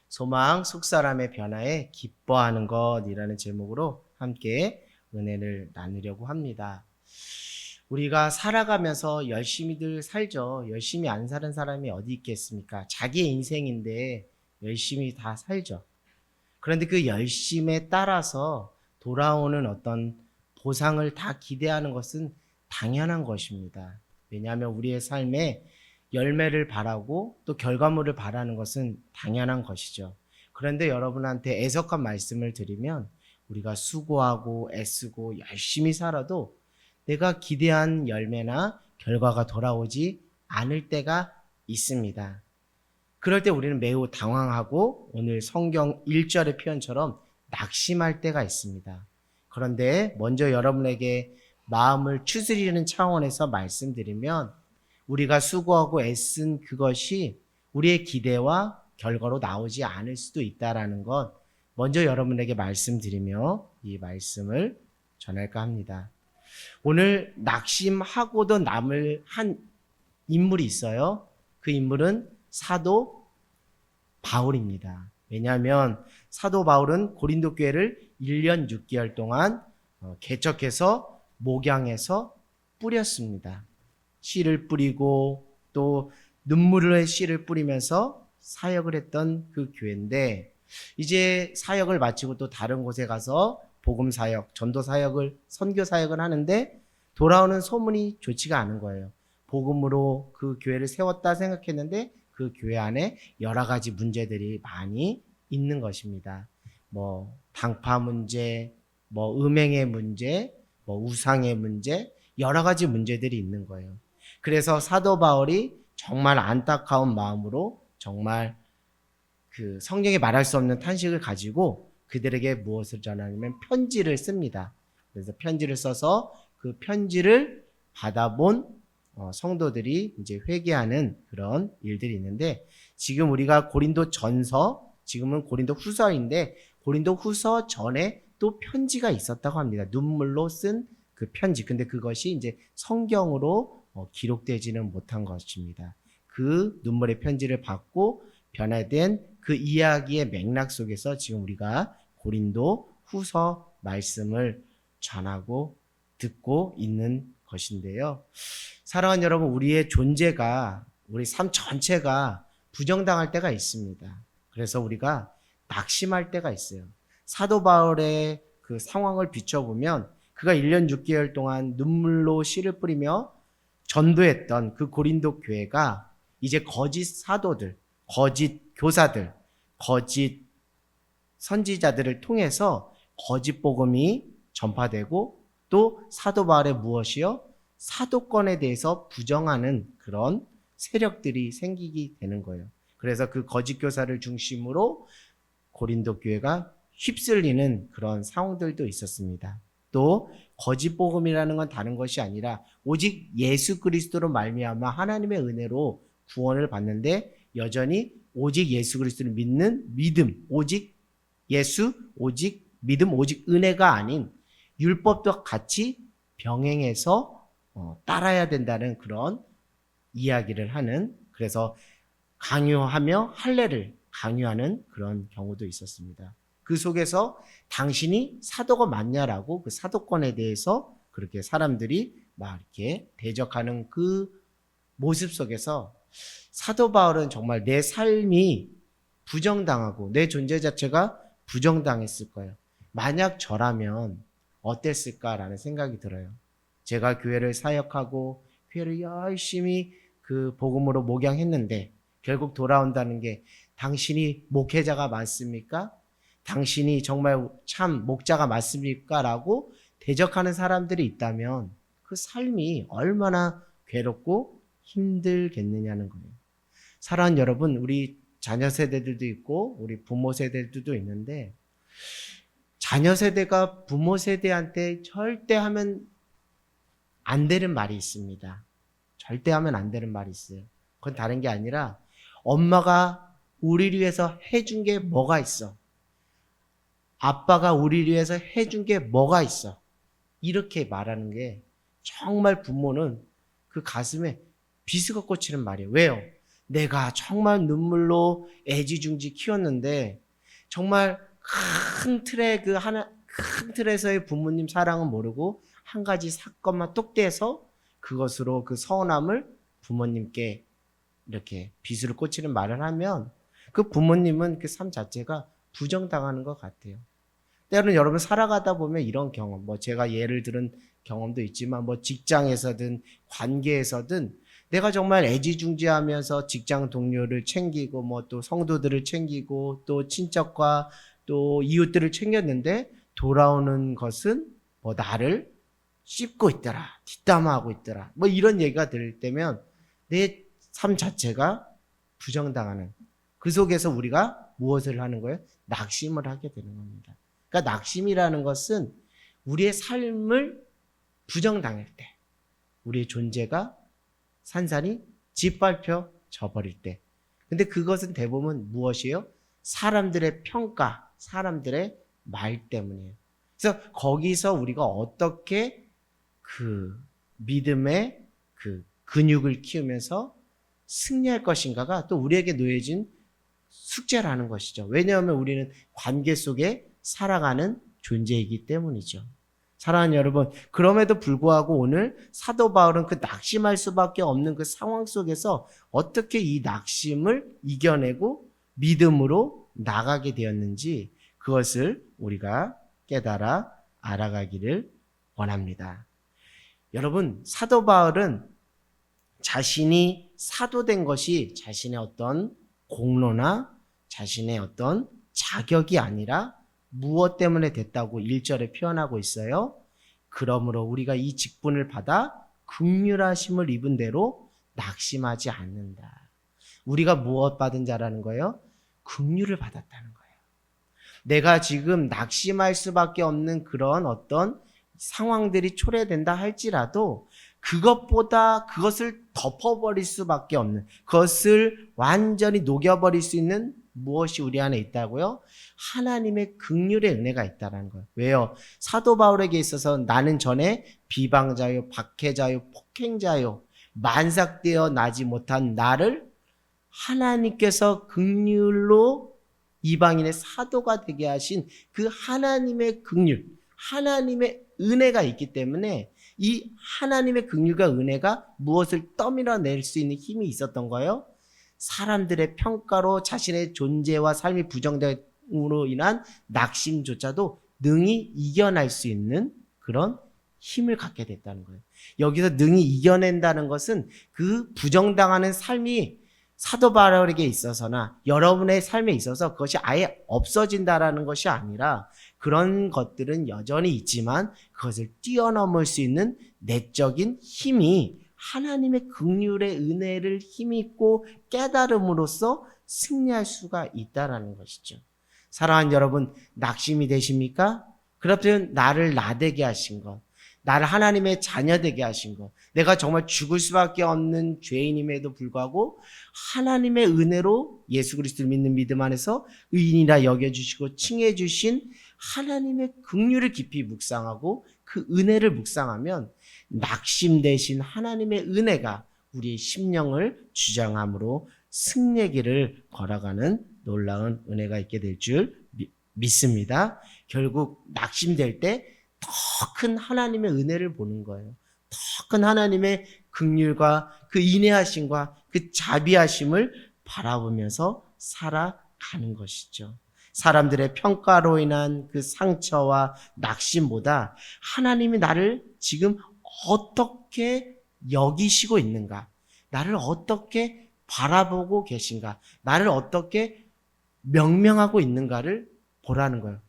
소망 속사람의 변화에 기뻐하는 것이라는 제목으로 함께 은혜를 나누려고 합니다. 우리가 살아가면서 열심히들 살죠. 열심히 안 사는 사람이 어디 있겠습니까? 자기의 인생인데 열심히 다 살죠. 그런데 그 열심에 따라서 돌아오는 어떤 보상을 다 기대하는 것은 당연한 것입니다. 왜냐하면 우리의 삶에 열매를 바라고 또 결과물을 바라는 것은 당연한 것이죠. 그런데 여러분한테 애석한 말씀을 드리면 우리가 수고하고 애쓰고 열심히 살아도 내가 기대한 열매나 결과가 돌아오지 않을 때가 있습니다. 그럴 때 우리는 매우 당황하고 오늘 성경 1절의 표현처럼 낙심할 때가 있습니다. 그런데 먼저 여러분에게 마음을 추스리는 차원에서 말씀드리면 우리가 수고하고 애쓴 그것이 우리의 기대와 결과로 나오지 않을 수도 있다는 것 먼저 여러분에게 말씀드리며 이 말씀을 전할까 합니다. 오늘 낙심하고도 남을 한 인물이 있어요. 그 인물은 사도 바울입니다. 왜냐하면 사도 바울은 고린도 교회를 1년 6개월 동안 개척해서 목양해서 뿌렸습니다. 씨를 뿌리고 또 눈물의 씨를 뿌리면서 사역을 했던 그 교회인데 이제 사역을 마치고 또 다른 곳에 가서 복음 사역, 전도 사역을, 선교 사역을 하는데 돌아오는 소문이 좋지가 않은 거예요. 복음으로 그 교회를 세웠다 생각했는데 그 교회 안에 여러 가지 문제들이 많이 있는 것입니다. 당파 문제, 음행의 문제, 우상의 문제, 여러 가지 문제들이 있는 거예요. 그래서 사도 바울이 정말 안타까운 마음으로 정말 그 성경에 말할 수 없는 탄식을 가지고 그들에게 무엇을 전하냐면 편지를 씁니다. 그래서 편지를 써서 그 편지를 받아본 성도들이 이제 회개하는 그런 일들이 있는데 지금 우리가 고린도 전서, 지금은 고린도 후서인데 고린도 후서 전에 또 편지가 있었다고 합니다. 눈물로 쓴 그 편지. 근데 그것이 이제 성경으로 기록되지는 못한 것입니다. 그 눈물의 편지를 받고 변화된 그 이야기의 맥락 속에서 지금 우리가 고린도 후서 말씀을 전하고 듣고 있는 것인데요. 사랑하는 여러분, 우리의 존재가, 우리 삶 전체가 부정당할 때가 있습니다. 그래서 우리가 낙심할 때가 있어요. 사도 바울의 그 상황을 비춰보면 그가 1년 6개월 동안 눈물로 씨를 뿌리며 전도했던 그 고린도 교회가 이제 거짓 사도들, 거짓 교사들, 거짓 선지자들을 통해서 거짓 복음이 전파되고 또 사도 바울의 무엇이요? 사도권에 대해서 부정하는 그런 세력들이 생기게 되는 거예요. 그래서 그 거짓 교사를 중심으로 고린도 교회가 휩쓸리는 그런 상황들도 있었습니다. 또 거짓 복음이라는 건 다른 것이 아니라 오직 예수 그리스도로 말미암아 하나님의 은혜로 구원을 받는데 여전히 오직 예수 그리스도를 믿는 믿음, 오직 예수, 오직 믿음, 오직 은혜가 아닌 율법도 같이 병행해서 따라야 된다는 그런 이야기를 하는, 그래서 강요하며 할례를 강요하는 그런 경우도 있었습니다. 그 속에서 당신이 사도가 맞냐라고 그 사도권에 대해서 그렇게 사람들이 막 이렇게 대적하는 그 모습 속에서 사도 바울은 정말 내 삶이 부정당하고 내 존재 자체가 부정당했을 거예요. 만약 저라면 어땠을까라는 생각이 들어요. 제가 교회를 사역하고 교회를 열심히 그 복음으로 목양했는데 결국 돌아온다는 게 당신이 목회자가 맞습니까? 당신이 정말 참 목자가 맞습니까? 라고 대적하는 사람들이 있다면 그 삶이 얼마나 괴롭고 힘들겠느냐는 거예요. 사랑하는 여러분, 우리 자녀 세대들도 있고 우리 부모 세대들도 있는데 자녀 세대가 부모 세대한테 절대 하면 안 되는 말이 있습니다. 절대 하면 안 되는 말이 있어요. 그건 다른 게 아니라 엄마가 우리를 위해서 해준 게 뭐가 있어? 아빠가 우리를 위해서 해준 게 뭐가 있어? 이렇게 말하는 게 정말 부모는 그 가슴에 비수가 꽂히는 말이에요. 왜요? 내가 정말 눈물로 애지중지 키웠는데 정말 큰 틀에서의 부모님 사랑은 모르고 한 가지 사건만 똑 떼서 그것으로 그 서운함을 부모님께 이렇게 비수를 꽂히는 말을 하면 그 부모님은 그 삶 자체가 부정당하는 것 같아요. 때로는 여러분 살아가다 보면 이런 경험, 제가 예를 들은 경험도 있지만 직장에서든 관계에서든 내가 정말 애지중지하면서 직장 동료를 챙기고 또 성도들을 챙기고 또 친척과 또 이웃들을 챙겼는데 돌아오는 것은 나를 씹고 있더라, 뒷담화하고 있더라, 이런 얘기가 들을 때면 내 삶 자체가 부정당하는, 그 속에서 우리가 무엇을 하는 거예요? 낙심을 하게 되는 겁니다. 그러니까 낙심이라는 것은 우리의 삶을 부정당할 때, 우리의 존재가 산산이 짓밟혀져 버릴 때. 근데 그것은 대부분 무엇이에요? 사람들의 평가, 사람들의 말 때문이에요. 그래서 거기서 우리가 어떻게 그 믿음의 그 근육을 키우면서 승리할 것인가가 또 우리에게 놓여진 숙제라는 것이죠. 왜냐하면 우리는 관계 속에 살아가는 존재이기 때문이죠. 사랑하는 여러분, 그럼에도 불구하고 오늘 사도 바울은 그 낙심할 수밖에 없는 그 상황 속에서 어떻게 이 낙심을 이겨내고 믿음으로 나가게 되었는지 그것을 우리가 깨달아 알아가기를 원합니다. 여러분, 사도 바울은 자신이 사도된 것이 자신의 어떤 공로나 자신의 어떤 자격이 아니라 무엇 때문에 됐다고 1절에 표현하고 있어요. 그러므로 우리가 이 직분을 받아 긍휼하심을 입은 대로 낙심하지 않는다. 우리가 무엇 받은 자라는 거예요? 긍휼을 받았다는 거예요. 내가 지금 낙심할 수밖에 없는 그런 어떤 상황들이 초래된다 할지라도 그것보다 그것을 덮어버릴 수밖에 없는, 그것을 완전히 녹여버릴 수 있는 무엇이 우리 안에 있다고요? 하나님의 긍휼의 은혜가 있다는 거예요. 왜요? 사도 바울에게 있어서 나는 전에 비방자요, 박해자요, 폭행자요, 만삭되어 나지 못한 나를 하나님께서 긍휼로 이방인의 사도가 되게 하신 그 하나님의 긍휼, 하나님의 은혜가 있기 때문에 이 하나님의 긍휼과 은혜가 무엇을 떠밀어낼 수 있는 힘이 있었던 거예요? 사람들의 평가로 자신의 존재와 삶이 부정됨으로 인한 낙심조차도 능히 이겨낼 수 있는 그런 힘을 갖게 됐다는 거예요. 여기서 능히 이겨낸다는 것은 그 부정당하는 삶이 사도 바울에게 있어서나 여러분의 삶에 있어서 그것이 아예 없어진다라는 것이 아니라 그런 것들은 여전히 있지만 그것을 뛰어넘을 수 있는 내적인 힘이 하나님의 긍휼의 은혜를 힘있고 깨달음으로써 승리할 수가 있다라는 것이죠. 사랑하는 여러분, 낙심이 되십니까? 그렇다면 나를 나되게 하신 것, 나를 하나님의 자녀 되게 하신 것, 내가 정말 죽을 수밖에 없는 죄인임에도 불구하고 하나님의 은혜로 예수 그리스도를 믿는 믿음 안에서 의인이라 여겨주시고 칭해 주신 하나님의 긍휼을 깊이 묵상하고 그 은혜를 묵상하면 낙심 대신 하나님의 은혜가 우리의 심령을 주장함으로 승리의 길을 걸어가는 놀라운 은혜가 있게 될 줄 믿습니다. 결국 낙심될 때 더 큰 하나님의 은혜를 보는 거예요. 더 큰 하나님의 긍휼과 그 인애하심과 그 자비하심을 바라보면서 살아가는 것이죠. 사람들의 평가로 인한 그 상처와 낙심보다 하나님이 나를 지금 어떻게 여기시고 있는가, 나를 어떻게 바라보고 계신가, 나를 어떻게 명명하고 있는가를 보라는 거예요.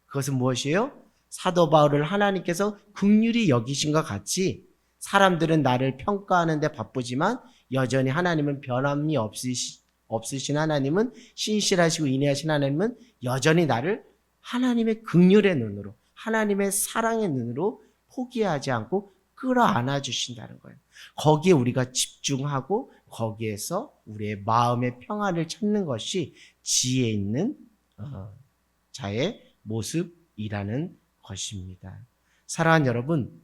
그것은 무엇이에요? 사도 바울을 하나님께서 긍휼히 여기신 것 같이 사람들은 나를 평가하는 데 바쁘지만 여전히 하나님은 변함이 없으신 하나님은, 신실하시고 인애하신 하나님은 여전히 나를 하나님의 긍휼의 눈으로, 하나님의 사랑의 눈으로 포기하지 않고 끌어안아 주신다는 거예요. 거기에 우리가 집중하고 거기에서 우리의 마음의 평안을 찾는 것이 지혜 있는 자의 모습이라는 것입니다. 사랑하는 여러분,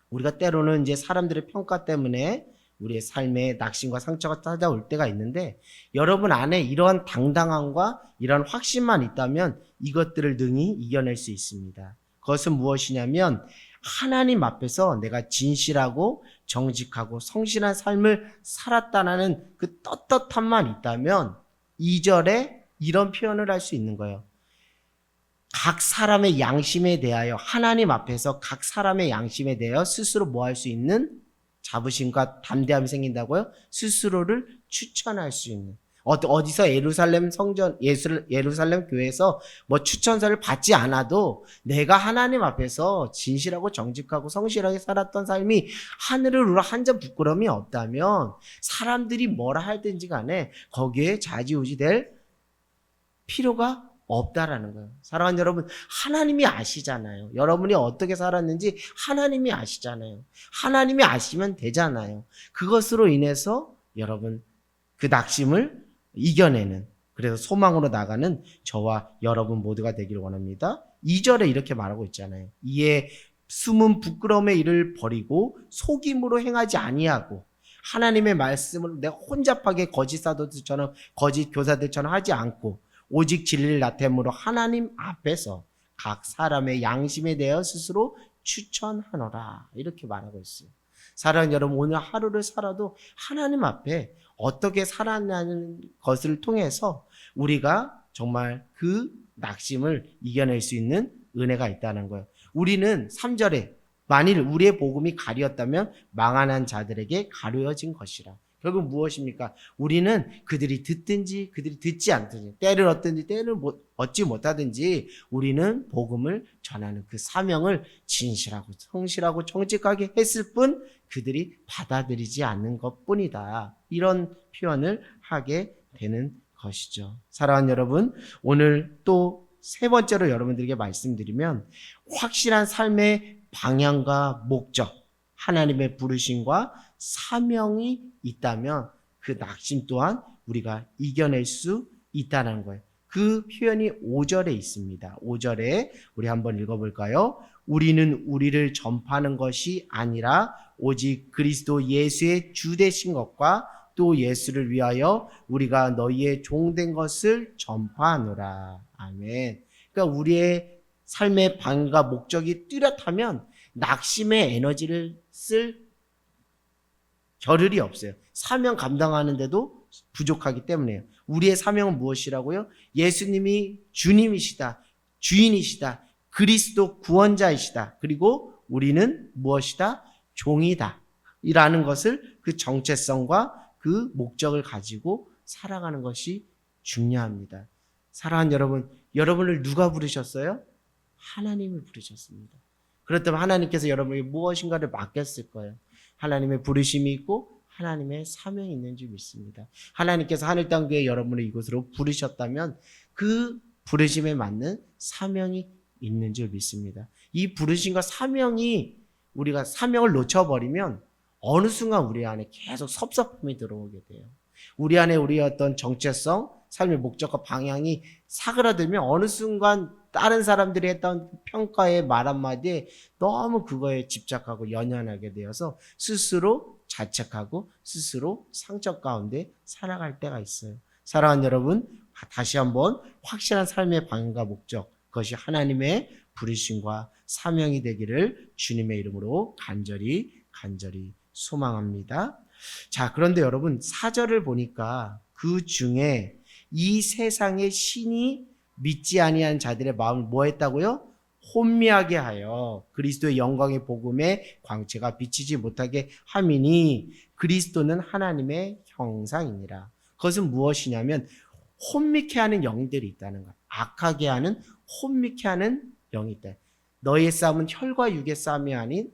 우리가 때로는 이제 사람들의 평가 때문에 우리의 삶에 낙심과 상처가 찾아올 때가 있는데 여러분 안에 이러한 당당함과 이러한 확신만 있다면 이것들을 능히 이겨낼 수 있습니다. 그것은 무엇이냐면 하나님 앞에서 내가 진실하고 정직하고 성실한 삶을 살았다는 그 떳떳함만 있다면 2절에 이런 표현을 할 수 있는 거예요. 각 사람의 양심에 대하여 하나님 앞에서 각 사람의 양심에 대하여 스스로 뭐 할 수 있는 자부심과 담대함이 생긴다고요? 스스로를 추천할 수 있는. 어디서 예루살렘 성전, 예루살렘 교회에서 뭐 추천서를 받지 않아도 내가 하나님 앞에서 진실하고 정직하고 성실하게 살았던 삶이 하늘을 우러 한 점 부끄러움이 없다면 사람들이 뭐라 할든지 간에 거기에 좌지우지 될 필요가 없다라는 거예요. 사랑하는 여러분, 하나님이 아시잖아요. 여러분이 어떻게 살았는지 하나님이 아시잖아요. 하나님이 아시면 되잖아요. 그것으로 인해서 여러분 그 낙심을 이겨내는, 그래서 소망으로 나가는 저와 여러분 모두가 되기를 원합니다. 2절에 이렇게 말하고 있잖아요. 이에 숨은 부끄러움의 일을 버리고 속임으로 행하지 아니하고 하나님의 말씀을 내가 혼잡하게 거짓 사도들처럼 거짓 교사들처럼 하지 않고 오직 진리를 나타내므로 하나님 앞에서 각 사람의 양심에 대하여 스스로 추천하노라 이렇게 말하고 있어요. 사랑하는 여러분, 오늘 하루를 살아도 하나님 앞에 어떻게 살았냐는 것을 통해서 우리가 정말 그 낙심을 이겨낼 수 있는 은혜가 있다는 거예요. 우리는 3절에 만일 우리의 복음이 가리었다면 망하는 자들에게 가려진 것이라. 결국 무엇입니까? 우리는 그들이 듣든지 그들이 듣지 않든지 때를 얻든지 때를 얻지 못하든지 우리는 복음을 전하는 그 사명을 진실하고 성실하고 정직하게 했을 뿐 그들이 받아들이지 않는 것뿐이다. 이런 표현을 하게 되는 것이죠. 사랑하는 여러분, 오늘 또 세 번째로 여러분들에게 말씀드리면 확실한 삶의 방향과 목적, 하나님의 부르심과 사명이 있다면 그 낙심 또한 우리가 이겨낼 수 있다는 거예요. 그 표현이 5절에 있습니다. 5절에 우리 한번 읽어볼까요? 우리는 우리를 전파하는 것이 아니라 오직 그리스도 예수의 주 되신 것과 또 예수를 위하여 우리가 너희의 종된 것을 전파하노라. 아멘. 그러니까 우리의 삶의 방과 목적이 뚜렷하면 낙심의 에너지를 쓸 겨를이 없어요. 사명 감당하는데도 부족하기 때문에요. 우리의 사명은 무엇이라고요? 예수님이 주님이시다, 주인이시다, 그리스도 구원자이시다. 그리고 우리는 무엇이다? 종이다. 이라는 것을 그 정체성과 그 목적을 가지고 살아가는 것이 중요합니다. 사랑하는 여러분, 여러분을 누가 부르셨어요? 하나님을 부르셨습니다. 그렇다면 하나님께서 여러분에게 무엇인가를 맡겼을 거예요. 하나님의 부르심이 있고 하나님의 사명이 있는 줄 믿습니다. 하나님께서 하늘 땅 교회 여러분을 이곳으로 부르셨다면 그 부르심에 맞는 사명이 있는 줄 믿습니다. 이 부르심과 사명이 우리가 사명을 놓쳐버리면 어느 순간 우리 안에 계속 섭섭함이 들어오게 돼요. 우리 안에 우리의 어떤 정체성, 삶의 목적과 방향이 사그라들면 어느 순간 다른 사람들이 했던 평가의 말 한마디에 너무 그거에 집착하고 연연하게 되어서 스스로 자책하고 스스로 상처 가운데 살아갈 때가 있어요. 사랑하는 여러분, 다시 한번 확실한 삶의 방향과 목적, 그것이 하나님의 부르심과 사명이 되기를 주님의 이름으로 간절히 소망합니다. 자, 그런데 여러분 4절을 보니까 그 중에 이 세상의 신이 믿지 아니한 자들의 마음을 뭐 했다고요? 혼미하게 하여 그리스도의 영광의 복음의 광채가 비치지 못하게 함이니 그리스도는 하나님의 형상이니라. 그것은 무엇이냐면 혼미케 하는 영들이 있다는 거예요. 악하게 하는 혼미케 하는 영이 있다. 너희의 싸움은 혈과 육의 싸움이 아닌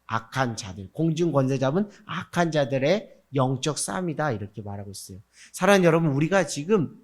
악한 자들, 공중 권세 잡은 악한 자들의 영적 싸움이다 이렇게 말하고 있어요. 사랑하는 여러분, 우리가 지금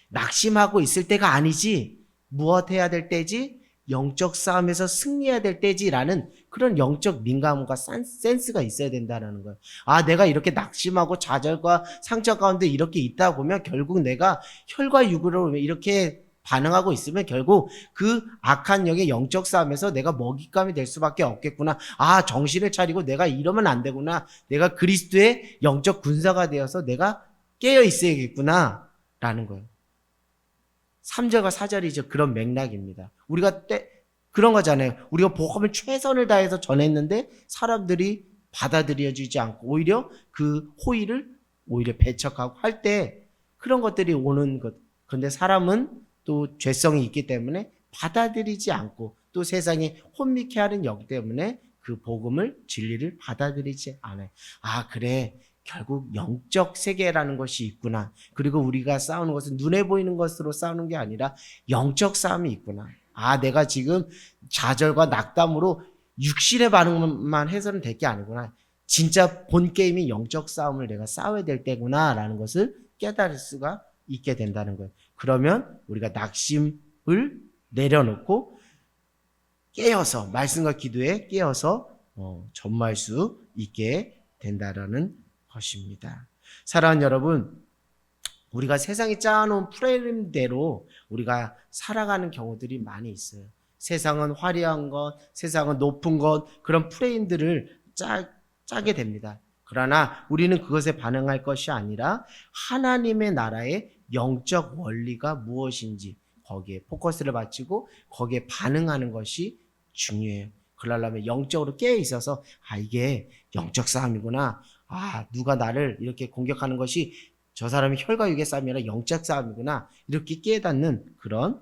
낙심하고 있을 때가 아니지 무엇 해야 될 때지? 영적 싸움에서 승리해야 될 때지라는 그런 영적 민감과 센스가 있어야 된다는 거예요. 아, 내가 이렇게 낙심하고 좌절과 상처 가운데 이렇게 있다 보면 결국 내가 혈과 육으로 이렇게 반응하고 있으면 결국 그 악한 영의 영적 싸움에서 내가 먹잇감이 될 수밖에 없겠구나. 아, 정신을 차리고 내가 이러면 안 되구나. 내가 그리스도의 영적 군사가 되어서 내가 깨어 있어야겠구나. 라는 거예요. 3절과 4절이 그런 맥락입니다. 우리가 그런 거잖아요. 우리가 복음을 최선을 다해서 전했는데 사람들이 받아들여지지 않고 오히려 그 호의를 오히려 배척하고 할 때 그런 것들이 오는 것. 그런데 사람은 또 죄성이 있기 때문에 받아들이지 않고 또 세상에 혼미케 하는 영 때문에 그 복음을 진리를 받아들이지 않아요. 아, 그래. 결국 영적 세계라는 것이 있구나. 그리고 우리가 싸우는 것은 눈에 보이는 것으로 싸우는 게 아니라 영적 싸움이 있구나. 아, 내가 지금 좌절과 낙담으로 육신의 반응만 해서는 될 게 아니구나. 진짜 본 게임이 영적 싸움을 내가 싸워야 될 때구나 라는 것을 깨달을 수가 있게 된다는 거예요. 그러면 우리가 낙심을 내려놓고 깨어서 말씀과 기도에 깨어서 전무할 수 있게 된다라는 것입니다. 사랑하는 여러분, 우리가 세상이 짜놓은 프로그램대로 우리가 살아가는 경우들이 많이 있어요. 세상은 화려한 것, 세상은 높은 것, 그런 프레임들을 짜게 됩니다. 그러나 우리는 그것에 반응할 것이 아니라 하나님의 나라의 영적 원리가 무엇인지 거기에 포커스를 맞추고 거기에 반응하는 것이 중요해요. 그러려면 영적으로 깨어 있어서 이게 영적 싸움이구나. 누가 나를 이렇게 공격하는 것이 저 사람이 혈과 육의 싸움이 아니라 영적 싸움이구나. 이렇게 깨닫는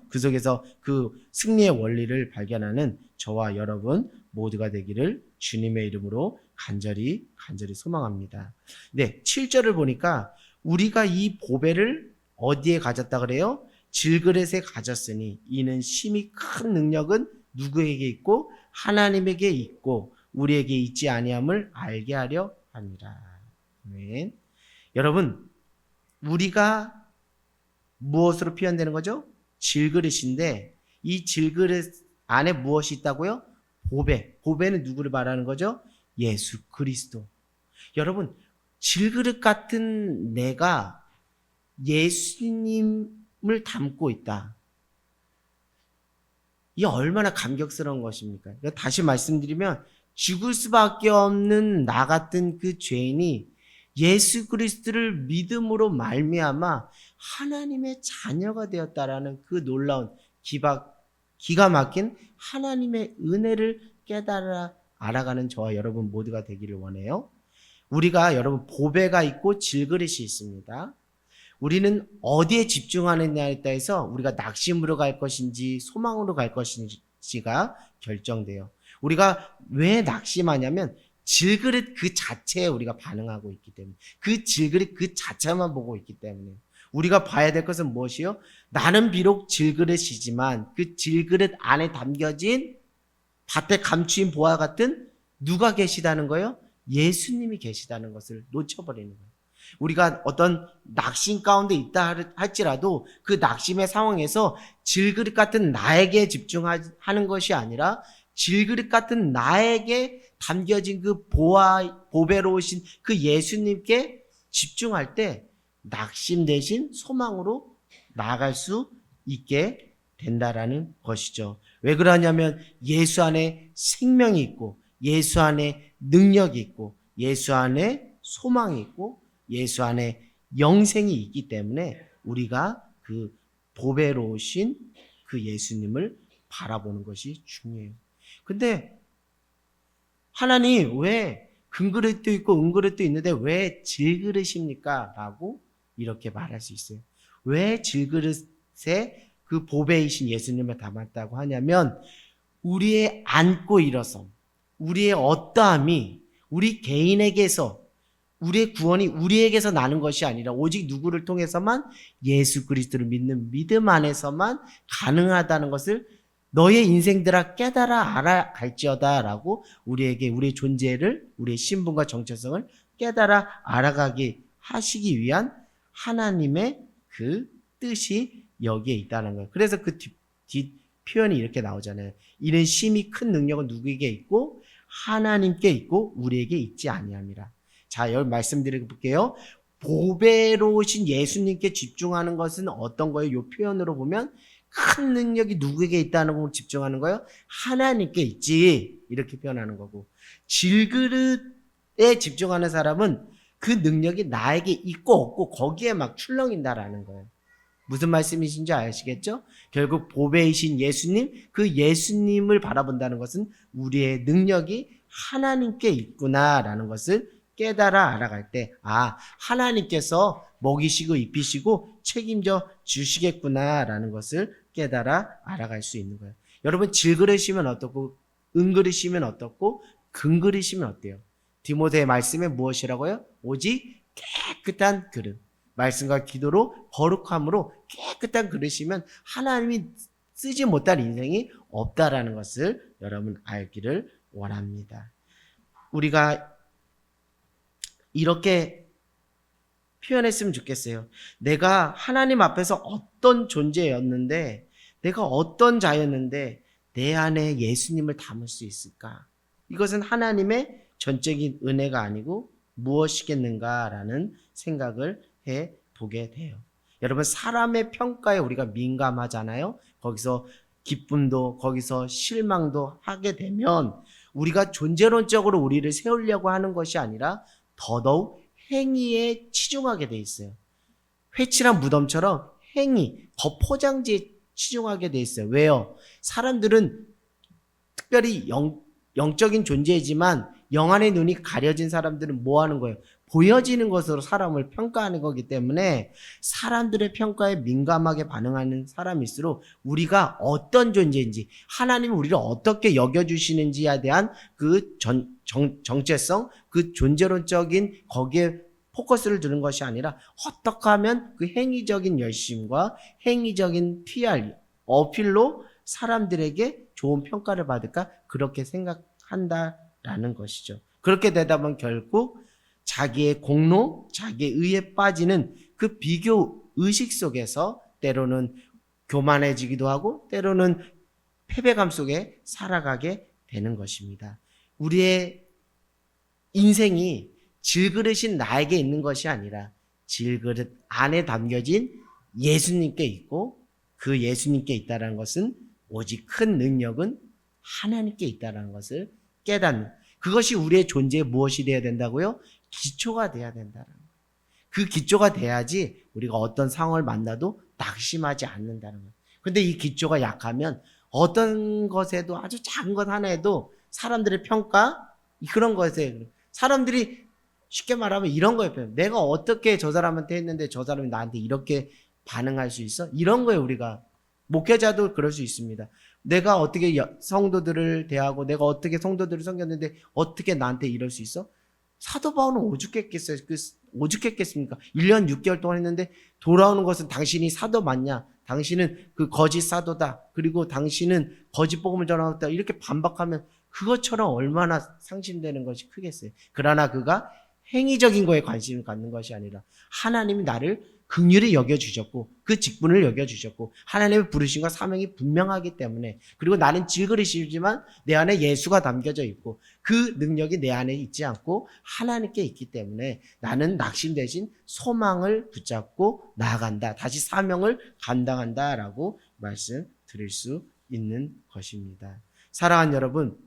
그 속에서 그 승리의 원리를 발견하는 저와 여러분 모두가 되기를 주님의 이름으로 간절히 소망합니다. 네, 7절을 보니까 우리가 이 보배를 어디에 가졌다 그래요? 질그릇에 가졌으니 이는 심히 큰 능력은 누구에게 있고 하나님에게 있고 우리에게 있지 아니함을 알게 하려 합니다. 아멘. 여러분, 우리가 무엇으로 표현되는 거죠? 질그릇인데 이 질그릇 안에 무엇이 있다고요? 보배. 보배는 누구를 말하는 거죠? 예수 그리스도. 여러분, 질그릇 같은 내가 예수님을 담고 있다. 이게 얼마나 감격스러운 것입니까? 다시 말씀드리면 죽을 수밖에 없는 나 같은 그 죄인이 예수 그리스도를 믿음으로 말미암아 하나님의 자녀가 되었다라는 그 놀라운 기가 막힌 하나님의 은혜를 깨달아 알아가는 저와 여러분 모두가 되기를 원해요. 우리가 여러분 보배가 있고 질그릇이 있습니다. 우리는 어디에 집중하느냐에 따라서 우리가 낙심으로 갈 것인지 소망으로 갈 것인지가 결정돼요. 우리가 왜 낙심하냐면 질그릇 그 자체에 우리가 반응하고 있기 때문에 그 질그릇 그 자체만 보고 있기 때문에 우리가 봐야 될 것은 무엇이요? 나는 비록 질그릇이지만 그 질그릇 안에 담겨진 밭에 감추인 보화 같은 누가 계시다는 거예요? 예수님이 계시다는 것을 놓쳐버리는 거예요. 우리가 어떤 낙심 가운데 있다 할지라도 그 낙심의 상황에서 질그릇 같은 나에게 집중하는 것이 아니라 질그릇 같은 나에게 담겨진 그 보배로우신 그 예수님께 집중할 때 낙심 대신 소망으로 나아갈 수 있게 된다라는 것이죠. 왜 그러냐면 예수 안에 생명이 있고 예수 안에 능력이 있고 예수 안에 소망이 있고 예수 안에 영생이 있기 때문에 우리가 그 보배로우신 그 예수님을 바라보는 것이 중요해요. 근데 하나님 왜 금그릇도 있고 은그릇도 있는데 왜 질그릇입니까? 라고 이렇게 말할 수 있어요. 왜 질그릇에 그 보배이신 예수님을 담았다고 하냐면 우리의 안고 일어섬, 우리의 어떠함이 우리 개인에게서 우리의 구원이 우리에게서 나는 것이 아니라 오직 누구를 통해서만 예수 그리스도를 믿는 믿음 안에서만 가능하다는 것을 너의 인생들아 깨달아 알아갈지어다 라고 우리에게 우리의 존재를 우리의 신분과 정체성을 깨달아 알아가게 하시기 위한 하나님의 그 뜻이 여기에 있다는 거예요. 그래서 그 뒷 표현이 이렇게 나오잖아요. 이는 심히 큰 능력은 누구에게 있고 하나님께 있고 우리에게 있지 아니함이라. 자, 여기 말씀드려볼게요. 보배로우신 예수님께 집중하는 것은 어떤 거예요? 이 표현으로 보면 큰 능력이 누구에게 있다는 걸 집중하는 거예요? 하나님께 있지. 이렇게 표현하는 거고. 질그릇에 집중하는 사람은 그 능력이 나에게 있고 없고 거기에 막 출렁인다라는 거예요. 무슨 말씀이신지 아시겠죠? 결국 보배이신 예수님, 그 예수님을 바라본다는 것은 우리의 능력이 하나님께 있구나라는 것을 깨달아 알아갈 때, 하나님께서 먹이시고 입히시고 책임져 주시겠구나라는 것을 깨달아 알아갈 수 있는 거예요. 여러분, 질그릇이면 어떻고 은그릇이면 어떻고 금그릇이면 어때요? 디모데의 말씀에 무엇이라고요? 오직 깨끗한 그릇. 말씀과 기도로 거룩함으로 깨끗한 그릇이면 하나님이 쓰지 못할 인생이 없다라는 것을 여러분 알기를 원합니다. 우리가 이렇게 표현했으면 좋겠어요. 내가 하나님 앞에서 어떤 존재였는데, 내가 어떤 자였는데 내 안에 예수님을 담을 수 있을까? 이것은 하나님의 전적인 은혜가 아니고 무엇이겠는가라는 생각을 해보게 돼요. 여러분, 사람의 평가에 우리가 민감하잖아요. 거기서 기쁨도 거기서 실망도 하게 되면 우리가 존재론적으로 우리를 세우려고 하는 것이 아니라 더더욱 행위에 치중하게 돼 있어요. 회칠한 무덤처럼 행위, 겉포장지에 치중하게 돼 있어요. 왜요? 사람들은 특별히 영적인 존재이지만 영안의 눈이 가려진 사람들은 뭐 하는 거예요? 보여지는 것으로 사람을 평가하는 거기 때문에 사람들의 평가에 민감하게 반응하는 사람일수록 우리가 어떤 존재인지, 하나님이 우리를 어떻게 여겨주시는지에 대한 그 정체성, 그 존재론적인 거기에 포커스를 두는 것이 아니라 어떻게 하면 그 행위적인 열심과 행위적인 PR, 어필로 사람들에게 좋은 평가를 받을까? 그렇게 생각한다라는 것이죠. 그렇게 되다 보면 결국 자기의 공로, 자기의 의에 빠지는 그 비교 의식 속에서 때로는 교만해지기도 하고 때로는 패배감 속에 살아가게 되는 것입니다. 우리의 인생이 질그릇인 나에게 있는 것이 아니라 질그릇 안에 담겨진 예수님께 있고 그 예수님께 있다는 것은 오직 큰 능력은 하나님께 있다는 것을 깨닫는, 그것이 우리의 존재에 무엇이 되어야 된다고요? 기초가 돼야 된다는 거예요. 그 기초가 돼야지 우리가 어떤 상황을 만나도 낙심하지 않는다는 거예요. 근데 이 기초가 약하면 어떤 것에도 아주 작은 것 하나에도 사람들의 평가, 그런 것에 사람들이 쉽게 말하면 이런 거예요. 내가 어떻게 저 사람한테 했는데 저 사람이 나한테 이렇게 반응할 수 있어? 이런 거예요. 우리가 목회자도 그럴 수 있습니다. 내가 어떻게 성도들을 대하고 내가 어떻게 성도들을 섬겼는데 어떻게 나한테 이럴 수 있어? 사도 바울은 오죽했겠어요. 오죽했겠습니까? 1년 6개월 동안 했는데 돌아오는 것은 당신이 사도 맞냐? 당신은 그 거짓 사도다. 그리고 당신은 거짓 복음을 전하다. 이렇게 반박하면 그것처럼 얼마나 상심되는 것이 크겠어요. 그러나 그가 행위적인 거에 관심을 갖는 것이 아니라 하나님이 나를 긍휼히 여겨주셨고 그 직분을 여겨주셨고 하나님의 부르심과 사명이 분명하기 때문에, 그리고 나는 질그릇이지만 내 안에 예수가 담겨져 있고 그 능력이 내 안에 있지 않고 하나님께 있기 때문에 나는 낙심 대신 소망을 붙잡고 나아간다. 다시 사명을 감당한다라고 말씀드릴 수 있는 것입니다. 사랑하는 여러분,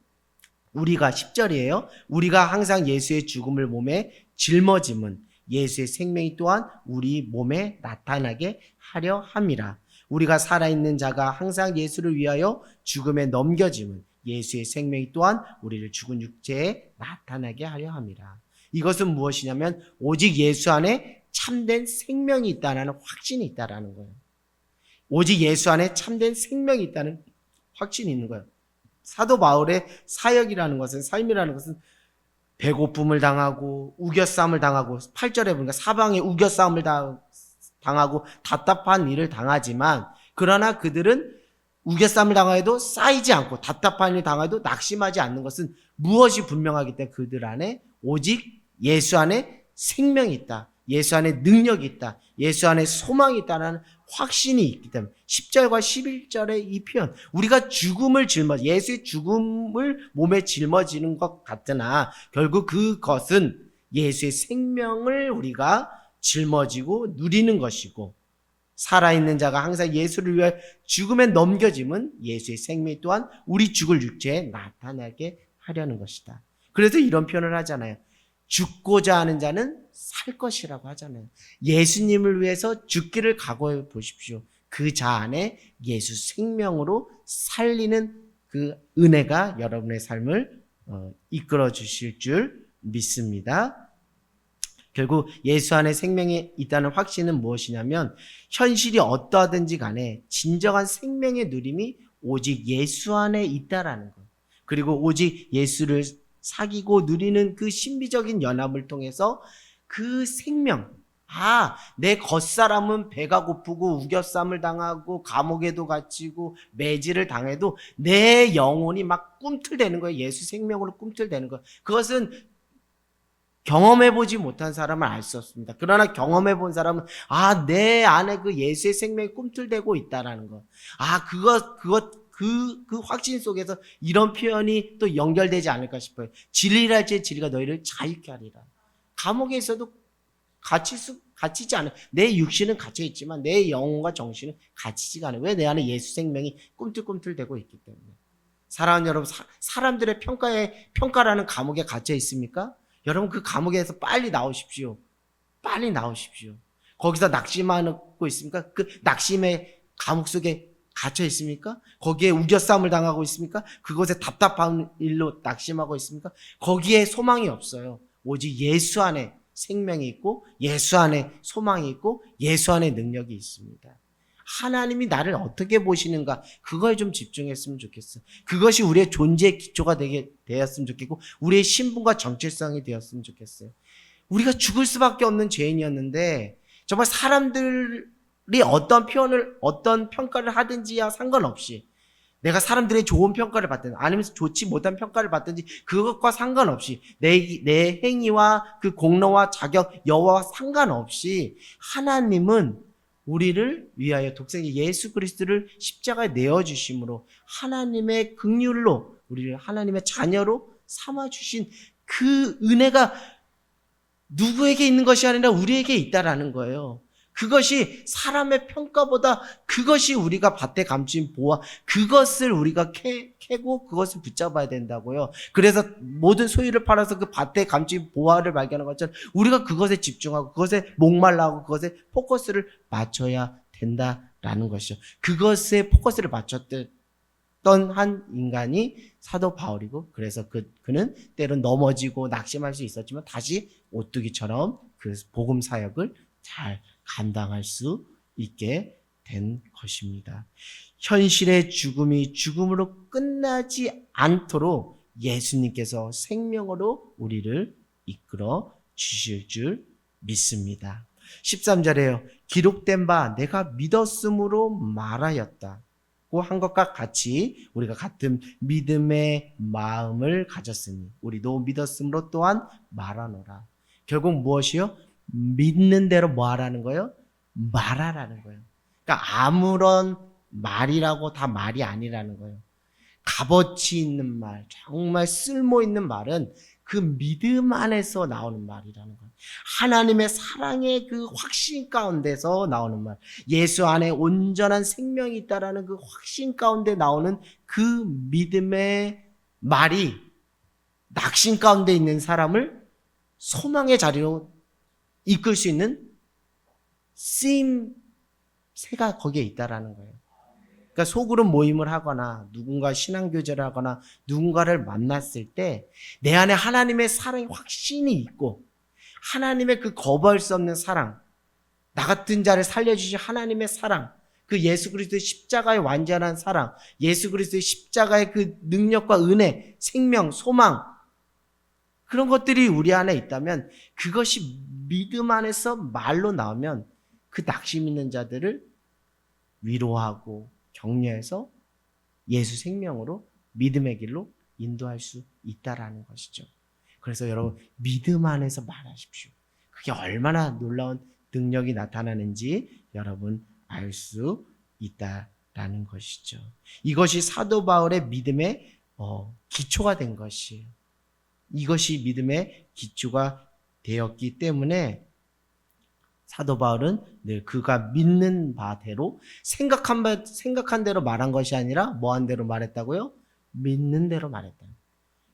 우리가 10절이에요. 우리가 항상 예수의 죽음을 몸에 짊어짐은 예수의 생명이 또한 우리 몸에 나타나게 하려 함이라. 우리가 살아있는 자가 항상 예수를 위하여 죽음에 넘겨짐은 예수의 생명이 또한 우리를 죽은 육체에 나타나게 하려 함이라. 이것은 무엇이냐면 오직 예수 안에 참된 생명이 있다는 확신이 있다는 거예요. 오직 예수 안에 참된 생명이 있다는 확신이 있는 거예요. 사도 바울의 사역이라는 것은, 삶이라는 것은 배고픔을 당하고 우겨싸움을 당하고 8절에 보니까 사방에 우겨싸움을 당하고 답답한 일을 당하지만, 그러나 그들은 우겨싸움을 당하여도 쌓이지 않고 답답한 일을 당하여도 낙심하지 않는 것은 무엇이 분명하기 때문에 그들 안에 오직 예수 안에 생명이 있다. 예수 안에 능력이 있다. 예수 안에 소망이 있다는 확신이 있기 때문에 10절과 11절의 이 표현, 우리가 죽음을 예수의 죽음을 몸에 짊어지는 것 같으나 결국 그것은 예수의 생명을 우리가 짊어지고 누리는 것이고 살아있는 자가 항상 예수를 위해 죽음에 넘겨짐은 예수의 생명 또한 우리 죽을 육체에 나타나게 하려는 것이다. 그래서 이런 표현을 하잖아요. 죽고자 하는 자는 살 것이라고 하잖아요. 예수님을 위해서 죽기를 각오해 보십시오. 그 자 안에 예수 생명으로 살리는 그 은혜가 여러분의 삶을 이끌어 주실 줄 믿습니다. 결국 예수 안에 생명이 있다는 확신은 무엇이냐면 현실이 어떠하든지 간에 진정한 생명의 누림이 오직 예수 안에 있다라는 것. 그리고 오직 예수를 사귀고 누리는 그 신비적인 연합을 통해서 그 생명, 내 겉사람은 배가 고프고 우겨쌈을 당하고 감옥에도 갇히고 매질을 당해도 내 영혼이 막 꿈틀대는 거예요. 예수 생명으로 꿈틀대는 거예요. 그것은 경험해보지 못한 사람은 알 수 없습니다. 그러나 경험해본 사람은 내 안에 그 예수의 생명이 꿈틀대고 있다라는 것. 그 확신 속에서 이런 표현이 또 연결되지 않을까 싶어요. 진리를 할지 진리가 너희를 자유케 하리라. 감옥에 있어도 갇히지 않아요. 내 육신은 갇혀 있지만 내 영혼과 정신은 갇히지가 않아요. 왜? 내 안에 예수 생명이 꿈틀꿈틀대고 있기 때문에. 사랑하는 여러분, 사람들의 평가라는 감옥에 갇혀 있습니까? 여러분 그 감옥에서 빨리 나오십시오. 빨리 나오십시오. 거기서 낙심하고 있습니까? 그 낙심의 감옥 속에 갇혀 있습니까? 거기에 우겨싸움을 당하고 있습니까? 그곳에 답답한 일로 낙심하고 있습니까? 거기에 소망이 없어요. 오직 예수 안에 생명이 있고 예수 안에 소망이 있고 예수 안에 능력이 있습니다. 하나님이 나를 어떻게 보시는가 그거에 좀 집중했으면 좋겠어요. 그것이 우리의 존재의 기초가 되었으면 좋겠고 우리의 신분과 정체성이 되었으면 좋겠어요. 우리가 죽을 수밖에 없는 죄인이었는데 정말 사람들이 어떤 평가를 하든지야 상관없이 내가 사람들의 좋은 평가를 받든지 아니면 좋지 못한 평가를 받든지 그것과 상관없이 내 행위와 그 공로와 자격 여와와 상관없이 하나님은 우리를 위하여 독생자 예수 그리스도를 십자가에 내어주심으로 하나님의 긍휼로 우리를 하나님의 자녀로 삼아주신 그 은혜가 누구에게 있는 것이 아니라 우리에게 있다라는 거예요. 그것이 사람의 평가보다 그것이 우리가 밭에 감춘 보화 그것을 우리가 캐고 그것을 붙잡아야 된다고요. 그래서 모든 소유를 팔아서 그 밭에 감춘 보화를 발견한 것처럼 우리가 그것에 집중하고 그것에 목말라하고 그것에 포커스를 맞춰야 된다라는 것이죠. 그것에 포커스를 맞췄던 한 인간이 사도 바울이고 그래서 그는 때론 넘어지고 낙심할 수 있었지만 다시 오뚜기처럼 그 복음 사역을 잘 감당할 수 있게 된 것입니다. 현실의 죽음이 죽음으로 끝나지 않도록 예수님께서 생명으로 우리를 이끌어 주실 줄 믿습니다. 13절에요. 기록된 바 내가 믿었으므로 말하였다. 한 것과 같이 우리가 같은 믿음의 마음을 가졌으니 우리도 믿었으므로 또한 말하노라. 결국 무엇이요? 믿는 대로 뭐 하라는 거예요? 말하라는 거예요. 그러니까 아무런 말이라고 다 말이 아니라는 거예요. 값어치 있는 말, 정말 쓸모 있는 말은 그 믿음 안에서 나오는 말이라는 거예요. 하나님의 사랑의 그 확신 가운데서 나오는 말, 예수 안에 온전한 생명이 있다라는 그 확신 가운데 나오는 그 믿음의 말이 낙심 가운데 있는 사람을 소망의 자리로 이끌 수 있는 쓰임새가 거기에 있다라는 거예요. 그러니까 소그룹 모임을 하거나 누군가 신앙교제를 하거나 누군가를 만났을 때 내 안에 하나님의 사랑의 확신이 있고 하나님의 그 거부할 수 없는 사랑, 나 같은 자를 살려주신 하나님의 사랑, 그 예수 그리스도의 십자가의 완전한 사랑, 예수 그리스도의 십자가의 그 능력과 은혜, 생명, 소망 그런 것들이 우리 안에 있다면 그것이 믿음 안에서 말로 나오면 그 낙심 있는 자들을 위로하고 격려해서 예수 생명으로 믿음의 길로 인도할 수 있다라는 것이죠. 그래서 여러분 믿음 안에서 말하십시오. 그게 얼마나 놀라운 능력이 나타나는지 여러분 알 수 있다라는 것이죠. 이것이 사도 바울의 믿음의 기초가 된 것이에요. 이것이 믿음의 기초가 되었기 때문에 사도 바울은 늘 그가 믿는 바대로 생각한 대로 말한 것이 아니라 뭐한 대로 말했다고요? 믿는 대로 말했다.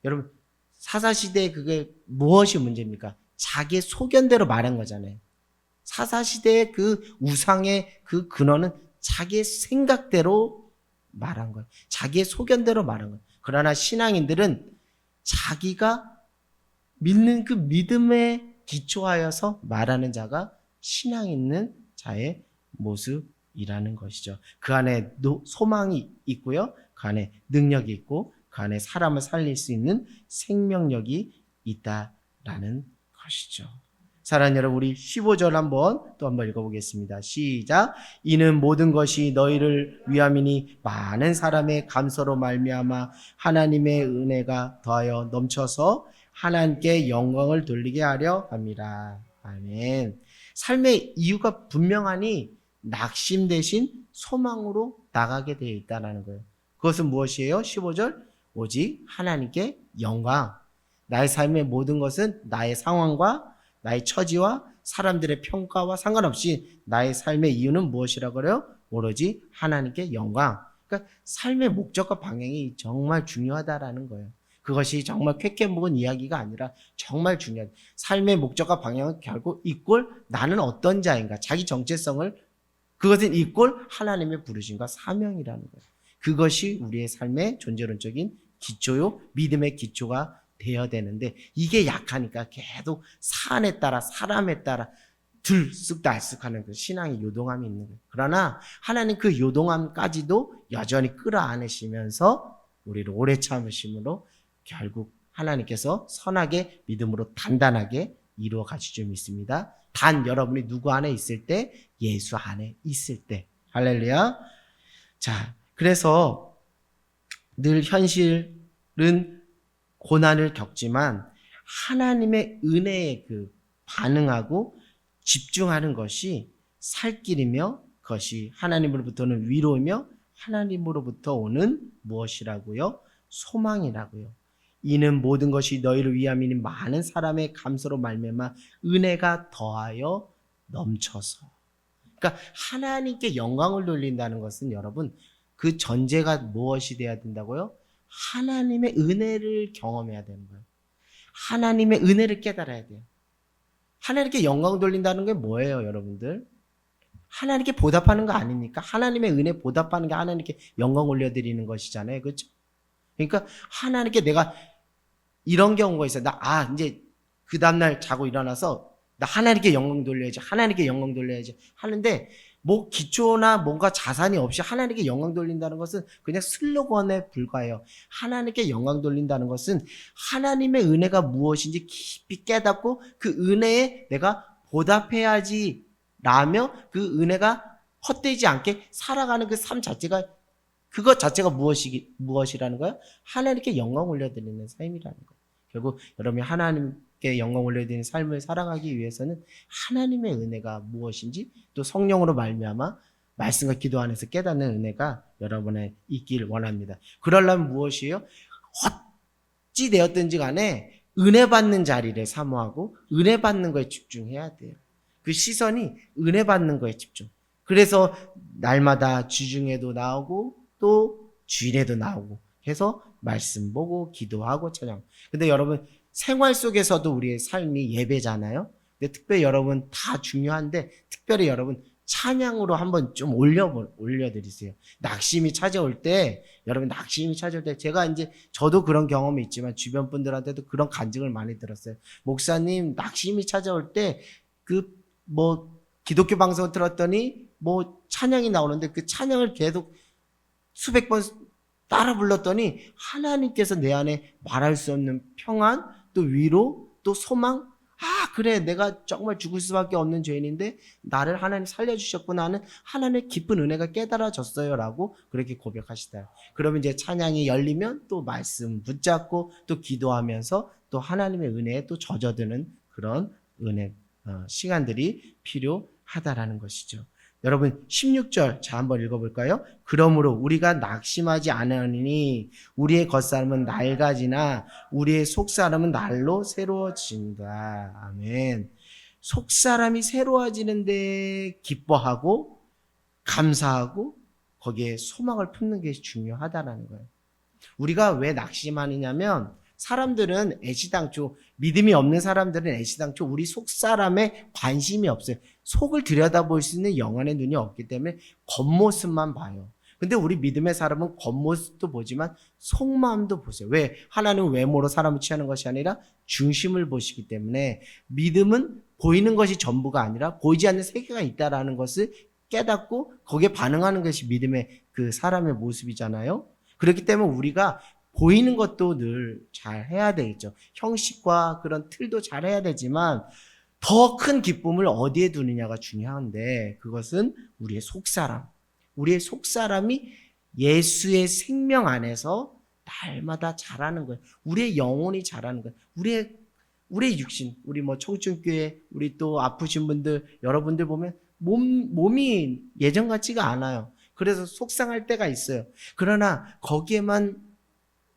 여러분 사사시대에 그게 무엇이 문제입니까? 자기의 소견대로 말한 거잖아요. 사사시대의 그 우상의 그 근원은 자기의 생각대로 말한 거예요. 자기의 소견대로 말한 거예요. 그러나 신앙인들은 자기가 믿는 그 믿음에 기초하여서 말하는 자가 신앙 있는 자의 모습이라는 것이죠. 그 안에 소망이 있고요. 그 안에 능력이 있고 그 안에 사람을 살릴 수 있는 생명력이 있다라는 것이죠. 사랑하는 여러분, 우리 15절 한번 읽어보겠습니다. 시작. 이는 모든 것이 너희를 위함이니 많은 사람의 감사로 말미암아 하나님의 은혜가 더하여 넘쳐서 하나님께 영광을 돌리게 하려 함이라. 아멘. 삶의 이유가 분명하니 낙심 대신 소망으로 나가게 되어 있다는 거예요. 그것은 무엇이에요? 15절. 오직 하나님께 영광. 나의 삶의 모든 것은 나의 상황과 나의 처지와 사람들의 평가와 상관없이 나의 삶의 이유는 무엇이라고 그래요? 오로지 하나님께 영광. 그러니까 삶의 목적과 방향이 정말 중요하다라는 거예요. 그것이 정말 쾌쾌 먹은 이야기가 아니라 정말 중요한 삶의 목적과 방향은 결국 이꼴 나는 어떤 자인가 자기 정체성을 그것은 이꼴 하나님의 부르심과 사명이라는 거예요. 그것이 우리의 삶의 존재론적인 기초요 믿음의 기초가 되어야 되는데 이게 약하니까 계속 사안에 따라 사람에 따라 들쑥날쑥하는 그 신앙의 요동함이 있는 거예요. 그러나 하나님 그 요동함까지도 여전히 끌어안으시면서 우리를 오래 참으심으로 결국 하나님께서 선하게 믿음으로 단단하게 이루어 가실 줄 믿습니다. 단 여러분이 누구 안에 있을 때? 예수 안에 있을 때. 할렐루야. 자, 그래서 늘 현실은 고난을 겪지만 하나님의 은혜에 그 반응하고 집중하는 것이 살 길이며 그것이 하나님으로부터는 위로이며 하나님으로부터 오는 무엇이라고요? 소망이라고요. 이는 모든 것이 너희를 위함이니 많은 사람의 감사로 말미암아 은혜가 더하여 넘쳐서. 그러니까 하나님께 영광을 돌린다는 것은 여러분 그 전제가 무엇이 돼야 된다고요? 하나님의 은혜를 경험해야 되는 거예요. 하나님의 은혜를 깨달아야 돼요. 하나님께 영광을 돌린다는 게 뭐예요, 여러분들? 하나님께 보답하는 거 아닙니까? 하나님의 은혜 보답하는 게 하나님께 영광 올려드리는 것이잖아요. 그렇죠? 그러니까 하나님께 내가 이런 경우가 있어요. 이제 그 다음날 자고 일어나서 나 하나님께 영광 돌려야지. 하나님께 영광 돌려야지. 하는데 뭐 기초나 뭔가 자산이 없이 하나님께 영광 돌린다는 것은 그냥 슬로건에 불과해요. 하나님께 영광 돌린다는 것은 하나님의 은혜가 무엇인지 깊이 깨닫고 그 은혜에 내가 보답해야지 라며 그 은혜가 헛되지 않게 살아가는 그 삶 자체가 그것 자체가 무엇이라는 거야? 하나님께 영광 올려드리는 삶이라는 거야. 결국 여러분이 하나님께 영광 올려드리는 삶을 살아가기 위해서는 하나님의 은혜가 무엇인지 또 성령으로 말미암아 말씀과 기도 안에서 깨닫는 은혜가 여러분에 있길 원합니다. 그러려면 무엇이에요? 어찌 되었든지 간에 은혜 받는 자리를 사모하고 은혜 받는 거에 집중해야 돼요. 그 시선이 은혜 받는 거에 집중. 그래서 날마다 주중에도 나오고 또 주일에도 나오고 해서 말씀 보고 기도하고 찬양. 근데 여러분 생활 속에서도 우리의 삶이 예배잖아요. 근데 특별히 여러분 다 중요한데 특별히 여러분 찬양으로 한번 좀 올려드리세요. 낙심이 찾아올 때 여러분 낙심이 찾아올 때 제가 이제 저도 그런 경험이 있지만 주변 분들한테도 그런 간증을 많이 들었어요. 목사님 낙심이 찾아올 때 그 뭐 기독교 방송을 들었더니 뭐 찬양이 나오는데 그 찬양을 계속 수백 번 따라 불렀더니 하나님께서 내 안에 말할 수 없는 평안, 또 위로, 또 소망. 그래 내가 정말 죽을 수밖에 없는 죄인인데 나를 하나님 살려주셨구나 하는 하나님의 깊은 은혜가 깨달아졌어요 라고 그렇게 고백하시다. 그러면 이제 찬양이 열리면 또 말씀 붙잡고 또 기도하면서 또 하나님의 은혜에 또 젖어드는 그런 은혜 시간들이 필요하다라는 것이죠. 여러분 16절 자 한번 읽어볼까요? 그러므로 우리가 낙심하지 않으니 우리의 겉사람은 낡아지나 우리의 속사람은 날로 새로워진다. 아멘. 속사람이 새로워지는데 기뻐하고 감사하고 거기에 소망을 품는 게 중요하다는 거예요. 우리가 왜 낙심하느냐면 사람들은 애시당초 믿음이 없는 사람들은 애시당초 우리 속사람에 관심이 없어요. 속을 들여다볼 수 있는 영안의 눈이 없기 때문에 겉모습만 봐요. 근데 우리 믿음의 사람은 겉모습도 보지만 속마음도 보세요. 왜? 하나님은 외모로 사람을 취하는 것이 아니라 중심을 보시기 때문에 믿음은 보이는 것이 전부가 아니라 보이지 않는 세계가 있다라는 것을 깨닫고 거기에 반응하는 것이 믿음의 그 사람의 모습이잖아요. 그렇기 때문에 우리가 보이는 것도 늘 잘 해야 되겠죠. 형식과 그런 틀도 잘 해야 되지만 더 큰 기쁨을 어디에 두느냐가 중요한데 그것은 우리의 속사람. 우리의 속사람이 예수의 생명 안에서 날마다 자라는 거예요. 우리의 영혼이 자라는 거예요. 우리의 육신, 우리 뭐 청춘교회, 우리 또 아프신 분들, 여러분들 보면 몸이 예전 같지가 않아요. 그래서 속상할 때가 있어요. 그러나 거기에만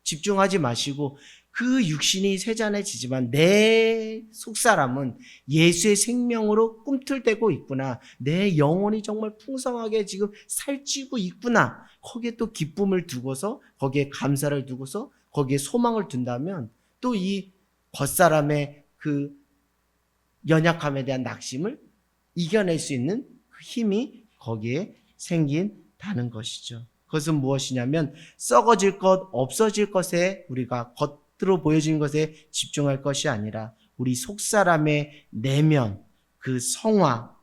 집중하지 마시고 그 육신이 쇠잔해지지만 내 속사람은 예수의 생명으로 꿈틀대고 있구나. 내 영혼이 정말 풍성하게 지금 살찌고 있구나. 거기에 또 기쁨을 두고서 거기에 감사를 두고서 거기에 소망을 둔다면 또 이 겉사람의 그 연약함에 대한 낙심을 이겨낼 수 있는 그 힘이 거기에 생긴다는 것이죠. 그것은 무엇이냐면 썩어질 것, 없어질 것에 우리가 겉으로 보여지는 것에 집중할 것이 아니라 우리 속사람의 내면, 그 성화,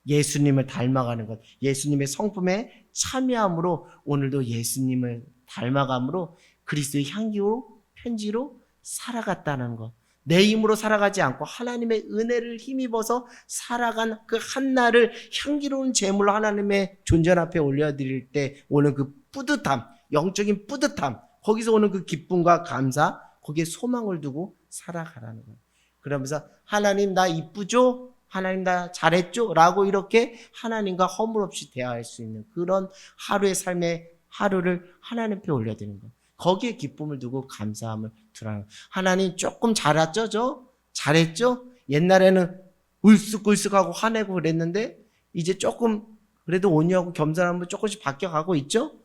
예수님을 닮아가는 것, 예수님의 성품에 참여함으로 오늘도 예수님을 닮아감으로 그리스도의 향기로 편지로 살아갔다는 것. 내 힘으로 살아가지 않고 하나님의 은혜를 힘입어서 살아간 그 한날을 향기로운 제물로 하나님의 존전 앞에 올려드릴 때 오는 그 뿌듯함, 영적인 뿌듯함, 거기서 오는 그 기쁨과 감사, 거기에 소망을 두고 살아가라는 거예요. 그러면서 하나님 나 이쁘죠? 하나님 나 잘했죠? 라고 이렇게 하나님과 허물없이 대화할 수 있는 그런 하루의 삶의 하루를 하나님 앞에 올려드리는 거예요. 거기에 기쁨을 두고 감사함을 두라는 거예요. 하나님 조금 잘했죠? 잘했죠? 옛날에는 울쑥울쑥하고 화내고 그랬는데 이제 조금 그래도 온유하고 겸손함으로 조금씩 바뀌어가고 있죠?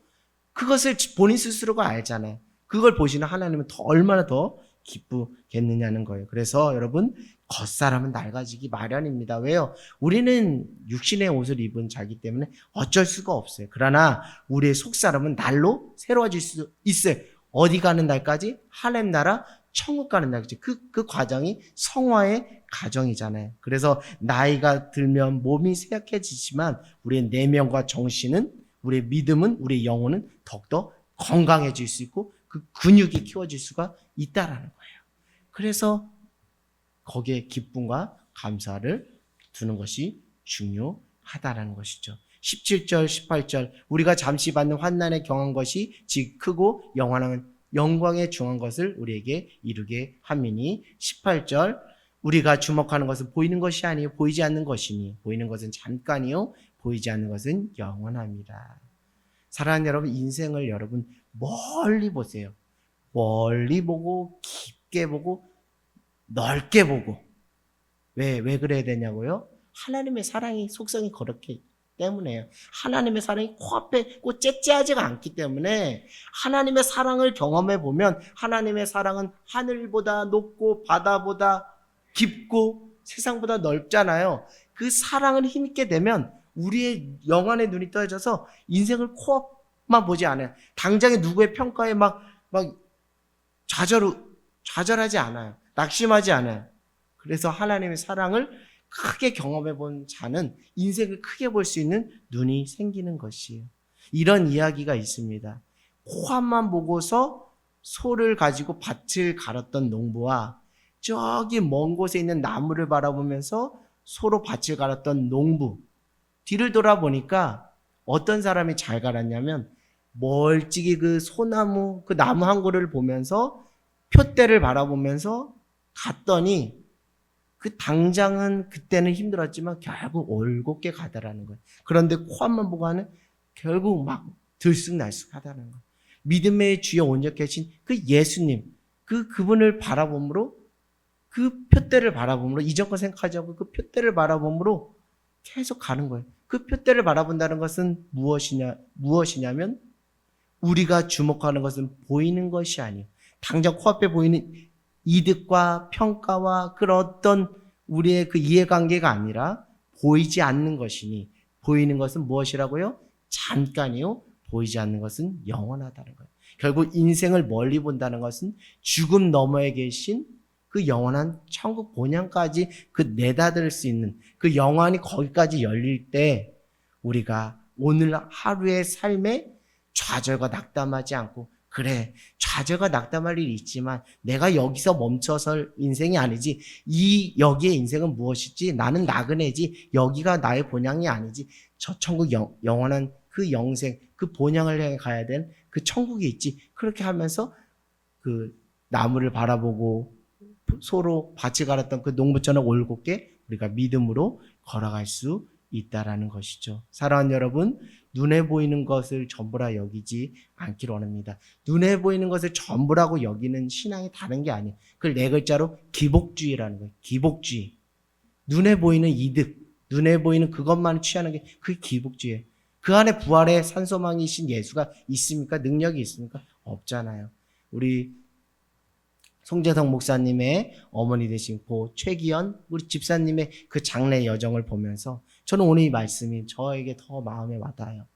그것을 본인 스스로가 알잖아요. 그걸 보시는 하나님은 얼마나 더 기쁘겠느냐는 거예요. 그래서 여러분 겉사람은 낡아지기 마련입니다. 왜요? 우리는 육신의 옷을 입은 자기 때문에 어쩔 수가 없어요. 그러나 우리의 속사람은 날로 새로워질 수 있어요. 어디 가는 날까지? 하나님 나라 천국 가는 날까지. 그 과정이 성화의 과정이잖아요. 그래서 나이가 들면 몸이 쇠약해지지만 우리의 내면과 정신은, 우리의 믿음은, 우리의 영혼은 더욱더 건강해질 수 있고 그 근육이 키워질 수가 있다라는 거예요. 그래서 거기에 기쁨과 감사를 두는 것이 중요하다라는 것이죠. 17절, 18절 우리가 잠시 받는 환난에 경한 것이 즉 크고 영광에 중한 것을 우리에게 이루게 함이니 18절 우리가 주목하는 것은 보이는 것이 아니요 보이지 않는 것이니 보이는 것은 잠깐이요 보이지 않는 것은 영원합니다. 사랑하는 여러분, 인생을 여러분 멀리 보세요. 멀리 보고 깊게 보고 넓게 보고. 왜 그래야 되냐고요? 하나님의 사랑이 속성이 그렇기 때문에요. 하나님의 사랑이 코앞에 꼭 째째하지가 않기 때문에 하나님의 사랑을 경험해 보면 하나님의 사랑은 하늘보다 높고 바다보다 깊고 세상보다 넓잖아요. 그 사랑을 힘있게 되면 우리의 영안의 눈이 떠져서 인생을 코앞만 보지 않아요. 당장에 누구의 평가에 막 좌절하지 않아요. 낙심하지 않아요. 그래서 하나님의 사랑을 크게 경험해 본 자는 인생을 크게 볼 수 있는 눈이 생기는 것이에요. 이런 이야기가 있습니다. 코앞만 보고서 소를 가지고 밭을 갈았던 농부와 저기 먼 곳에 있는 나무를 바라보면서 소로 밭을 갈았던 농부. 뒤를 돌아보니까 어떤 사람이 잘 갈았냐면 멀찍이 그 소나무, 그 나무 한 그루를 보면서 표대를 바라보면서 갔더니 그 당장은 그때는 힘들었지만 결국 올곧게 가더라는 거예요. 그런데 코앞만 보고 하는 결국 막 들쑥날쑥하다는 거예요. 믿음의 주여 온전케 하신 그 예수님, 그분을 바라봄으로 그 표대를 바라봄으로, 이전 거 생각하지 않고 그 표대를 바라봄으로 계속 가는 거예요. 그 표대를 바라본다는 것은 무엇이냐면 우리가 주목하는 것은 보이는 것이 아니에요. 당장 코앞에 보이는 이득과 평가와 그런 어떤 우리의 그 이해관계가 아니라 보이지 않는 것이니, 보이는 것은 무엇이라고요? 잠깐이요. 보이지 않는 것은 영원하다는 거예요. 결국 인생을 멀리 본다는 것은 죽음 너머에 계신 그 영원한 천국 본향까지 그 내다들 수 있는 그 영안이 거기까지 열릴 때 우리가 오늘 하루의 삶에 좌절과 낙담하지 않고, 그래, 좌절과 낙담할 일이 있지만 내가 여기서 멈춰설 인생이 아니지, 여기의 인생은 무엇이지, 나는 나그네지, 여기가 나의 본향이 아니지, 저 천국 영원한 그 영생, 그 본향을 향해 가야 되는 그 천국이 있지. 그렇게 하면서 그 나무를 바라보고 서로 밭을 갈았던 그 농부처럼 올곧게 우리가 믿음으로 걸어갈 수 있다라는 것이죠. 사랑하는 여러분, 눈에 보이는 것을 전부라 여기지 않기를 원합니다. 눈에 보이는 것을 전부라고 여기는 신앙이 다른 게 아니에요. 그걸 네 글자로 기복주의라는 거예요. 기복주의. 눈에 보이는 이득, 눈에 보이는 것만 취하는 게 그게 기복주의예요. 그 안에 부활의 산소망이신 예수가 있습니까? 능력이 있습니까? 없잖아요. 우리 송재성 목사님의 어머니 되신 고 최기현 우리 집사님의 그 장래 여정을 보면서 저는 오늘 이 말씀이 저에게 더 마음에 와닿아요.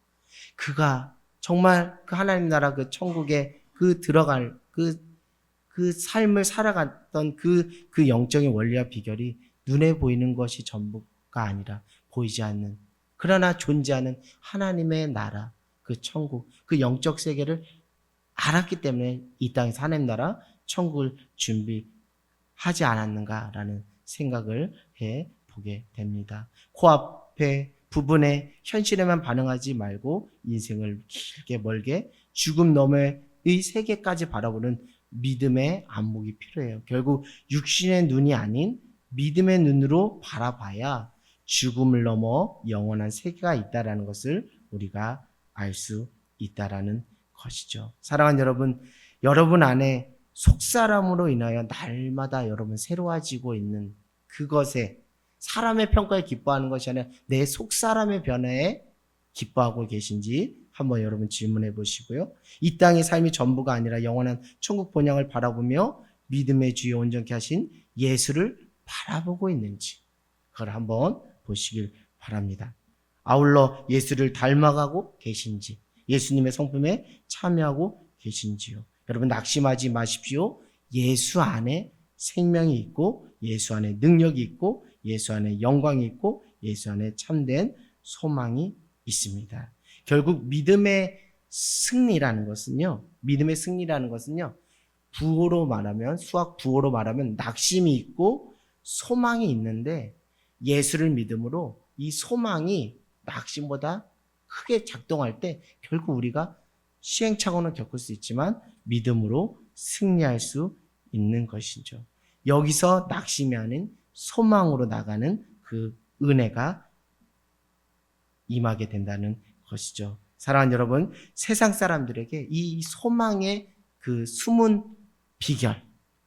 그가 정말 그 하나님 나라 그 천국에 그 들어갈 그 삶을 살아갔던 그 영적인 원리와 비결이 눈에 보이는 것이 전부가 아니라 보이지 않는, 그러나 존재하는 하나님의 나라, 그 천국, 그 영적 세계를 알았기 때문에 이 땅에서 하나님 나라 천국을 준비하지 않았는가라는 생각을 해보게 됩니다. 코앞에 부분에 현실에만 반응하지 말고 인생을 길게 멀게 죽음 너머의 세계까지 바라보는 믿음의 안목이 필요해요. 결국 육신의 눈이 아닌 믿음의 눈으로 바라봐야 죽음을 넘어 영원한 세계가 있다는 것을 우리가 알 수 있다는 것이죠. 사랑하는 여러분, 여러분 안에 속사람으로 인하여 날마다 여러분 새로워지고 있는 그것에, 사람의 평가에 기뻐하는 것이 아니라 내 속사람의 변화에 기뻐하고 계신지 한번 여러분 질문해 보시고요. 이 땅의 삶이 전부가 아니라 영원한 천국 본향을 바라보며 믿음의 주에 온전케 하신 예수를 바라보고 있는지 그걸 한번 보시길 바랍니다. 아울러 예수를 닮아가고 계신지, 예수님의 성품에 참여하고 계신지요. 여러분 낙심하지 마십시오. 예수 안에 생명이 있고, 예수 안에 능력이 있고, 예수 안에 영광이 있고, 예수 안에 참된 소망이 있습니다. 결국 믿음의 승리라는 것은요, 부호로 말하면, 수학 부호로 말하면 낙심이 있고 소망이 있는데, 예수를 믿음으로 이 소망이 낙심보다 크게 작동할 때 결국 우리가 시행착오는 겪을 수 있지만 믿음으로 승리할 수 있는 것이죠. 여기서 낙심이 아닌 소망으로 나가는 그 은혜가 임하게 된다는 것이죠. 사랑하는 여러분, 세상 사람들에게 이 소망의 그 숨은 비결,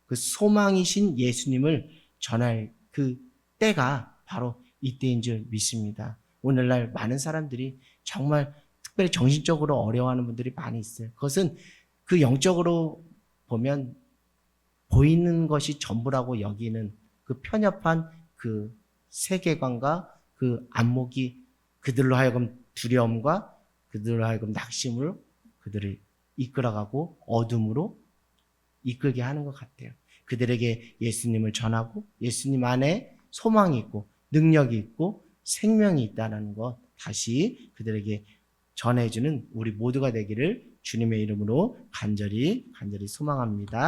그 소망이신 예수님을 전할 그 때가 바로 이때인 줄 믿습니다. 오늘날 많은 사람들이 정말 특별히 정신적으로 어려워하는 분들이 많이 있어요. 그것은 그 영적으로 보면 보이는 것이 전부라고 여기는 그 편협한 그 세계관과 그 안목이 그들로 하여금 두려움과 그들로 하여금 낙심으로 그들을 이끌어가고 어둠으로 이끌게 하는 것 같아요. 그들에게 예수님을 전하고 예수님 안에 소망이 있고 능력이 있고 생명이 있다는 것 다시 그들에게 전해주는 우리 모두가 되기를 주님의 이름으로 간절히 소망합니다.